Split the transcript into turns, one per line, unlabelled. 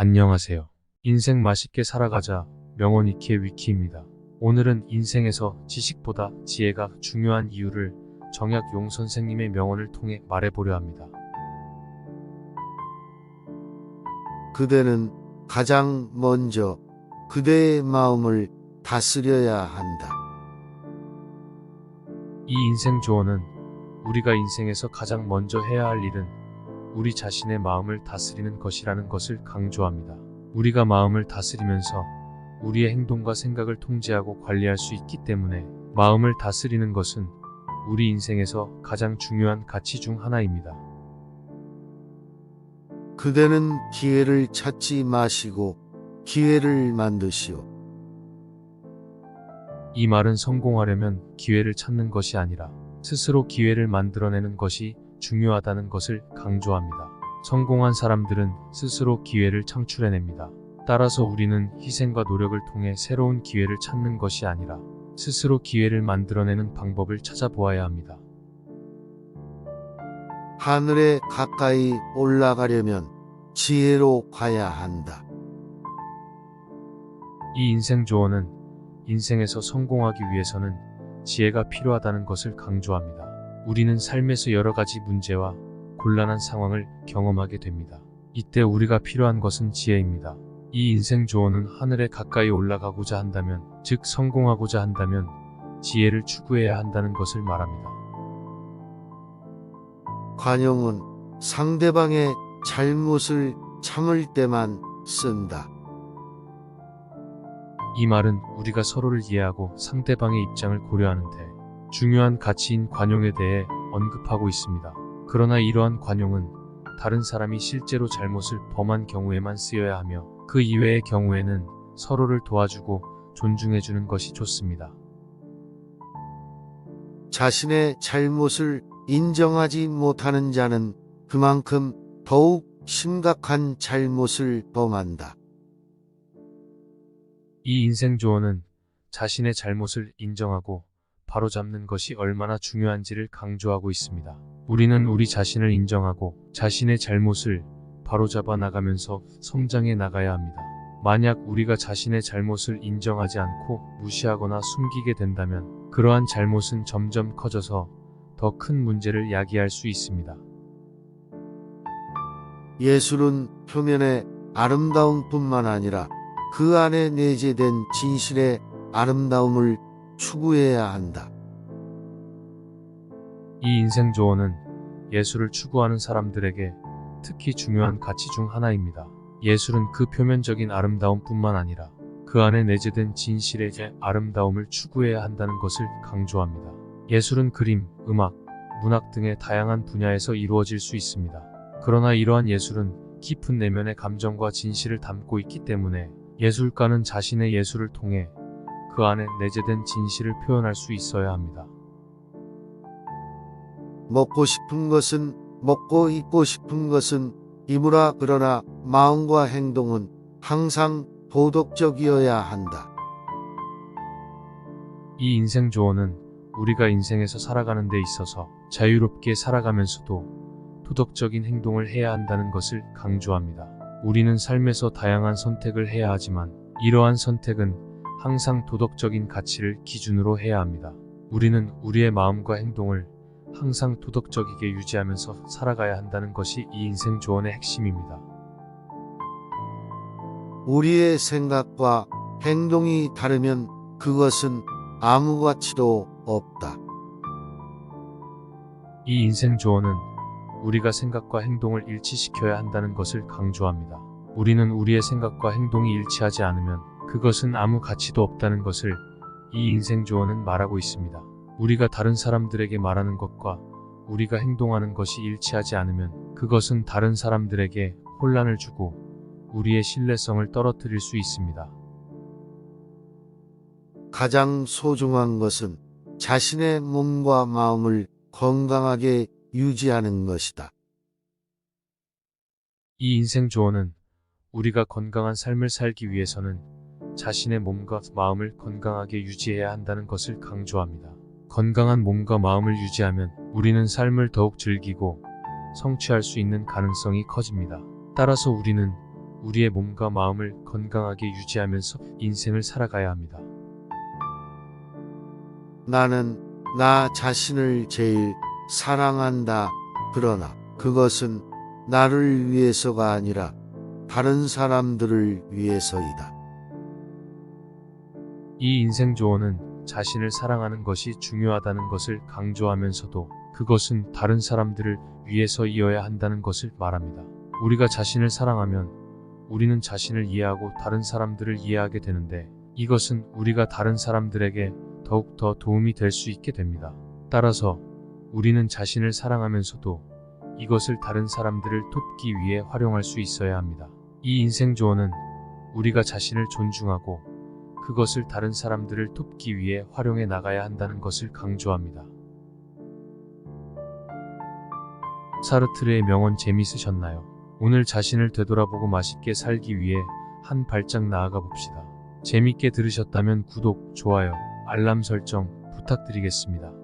안녕하세요. 인생 맛있게 살아가자 명언 익히의 위키입니다. 오늘은 인생에서 지식보다 지혜가 중요한 이유를 정약용 선생님의 명언을 통해 말해보려 합니다.
그대는 가장 먼저 그대의 마음을 다스려야 한다.
이 인생 조언은 우리가 인생에서 가장 먼저 해야 할 일은 우리 자신의 마음을 다스리는 것이라는 것을 강조합니다. 우리가 마음을 다스리면서 우리의 행동과 생각을 통제하고 관리할 수 있기 때문에 마음을 다스리는 것은 우리 인생에서 가장 중요한 가치 중 하나입니다.
그대는 기회를 찾지 마시고 기회를 만드시오.
이 말은 성공하려면 기회를 찾는 것이 아니라 스스로 기회를 만들어내는 것이 중요하다는 것을 강조합니다. 성공한 사람들은 스스로 기회를 창출해냅니다. 따라서 우리는 희생과 노력을 통해 새로운 기회를 찾는 것이 아니라 스스로 기회를 만들어내는 방법을 찾아보아야 합니다.
하늘에 가까이 올라가려면 지혜로 가야 한다.
이 인생 조언은 인생에서 성공하기 위해서는 지혜가 필요하다는 것을 강조합니다. 우리는 삶에서 여러 가지 문제와 곤란한 상황을 경험하게 됩니다. 이때 우리가 필요한 것은 지혜입니다. 이 인생 조언은 하늘에 가까이 올라가고자 한다면, 즉 성공하고자 한다면 지혜를 추구해야 한다는 것을 말합니다.
관용은 상대방의 잘못을 참을 때만 쓴다.
이 말은 우리가 서로를 이해하고 상대방의 입장을 고려하는데 중요한 가치인 관용에 대해 언급하고 있습니다. 그러나 이러한 관용은 다른 사람이 실제로 잘못을 범한 경우에만 쓰여야 하며 그 이외의 경우에는 서로를 도와주고 존중해주는 것이 좋습니다.
자신의 잘못을 인정하지 못하는 자는 그만큼 더욱 심각한 잘못을 범한다.
이 인생 조언은 자신의 잘못을 인정하고 바로잡는 것이 얼마나 중요한지를 강조하고 있습니다. 우리는 우리 자신을 인정하고 자신의 잘못을 바로잡아 나가면서 성장해 나가야 합니다. 만약 우리가 자신의 잘못을 인정하지 않고 무시하거나 숨기게 된다면 그러한 잘못은 점점 커져서 더 큰 문제를 야기할 수 있습니다.
예술은 표면의 아름다움뿐만 아니라 그 안에 내재된 진실의 아름다움을 추구해야 한다.
이 인생 조언은 예술을 추구하는 사람들에게 특히 중요한 가치 중 하나입니다. 예술은 그 표면적인 아름다움뿐만 아니라 그 안에 내재된 진실의 아름다움을 추구해야 한다는 것을 강조합니다. 예술은 그림, 음악, 문학 등의 다양한 분야에서 이루어질 수 있습니다. 그러나 이러한 예술은 깊은 내면의 감정과 진실을 담고 있기 때문에 예술가는 자신의 예술을 통해 그 안에 내재된 진실을 표현할 수 있어야 합니다.
먹고 싶은 것은 먹고 입고 싶은 것은 입으라. 그러나 마음과 행동은 항상 도덕적이어야 한다.
이 인생 조언은 우리가 인생에서 살아가는 데 있어서 자유롭게 살아가면서도 도덕적인 행동을 해야 한다는 것을 강조합니다. 우리는 삶에서 다양한 선택을 해야 하지만 이러한 선택은 항상 도덕적인 가치를 기준으로 해야 합니다. 우리는 우리의 마음과 행동을 항상 도덕적이게 유지하면서 살아가야 한다는 것이 이 인생 조언의 핵심입니다.
우리의 생각과 행동이 다르면 그것은 아무 가치도 없다.
이 인생 조언은 우리가 생각과 행동을 일치시켜야 한다는 것을 강조합니다. 우리는 우리의 생각과 행동이 일치하지 않으면 그것은 아무 가치도 없다는 것을 이 인생 조언은 말하고 있습니다. 우리가 다른 사람들에게 말하는 것과 우리가 행동하는 것이 일치하지 않으면 그것은 다른 사람들에게 혼란을 주고 우리의 신뢰성을 떨어뜨릴 수 있습니다.
가장 소중한 것은 자신의 몸과 마음을 건강하게 유지하는 것이다.
이 인생 조언은 우리가 건강한 삶을 살기 위해서는 자신의 몸과 마음을 건강하게 유지해야 한다는 것을 강조합니다. 건강한 몸과 마음을 유지하면 우리는 삶을 더욱 즐기고 성취할 수 있는 가능성이 커집니다. 따라서 우리는 우리의 몸과 마음을 건강하게 유지하면서 인생을 살아가야 합니다.
나는 나 자신을 제일 사랑한다. 그러나 그것은 나를 위해서가 아니라 다른 사람들을 위해서이다.
이 인생 조언은 자신을 사랑하는 것이 중요하다는 것을 강조하면서도 그것은 다른 사람들을 위해서이어야 한다는 것을 말합니다. 우리가 자신을 사랑하면 우리는 자신을 이해하고 다른 사람들을 이해하게 되는데 이것은 우리가 다른 사람들에게 더욱더 도움이 될 수 있게 됩니다. 따라서 우리는 자신을 사랑하면서도 이것을 다른 사람들을 돕기 위해 활용할 수 있어야 합니다. 이 인생 조언은 우리가 자신을 존중하고 그것을 다른 사람들을 돕기 위해 활용해 나가야 한다는 것을 강조합니다. 사르트르의 명언 재미있으셨나요? 오늘 자신을 되돌아보고 맛있게 살기 위해 한 발짝 나아가 봅시다. 재밌게 들으셨다면 구독, 좋아요, 알람 설정 부탁드리겠습니다.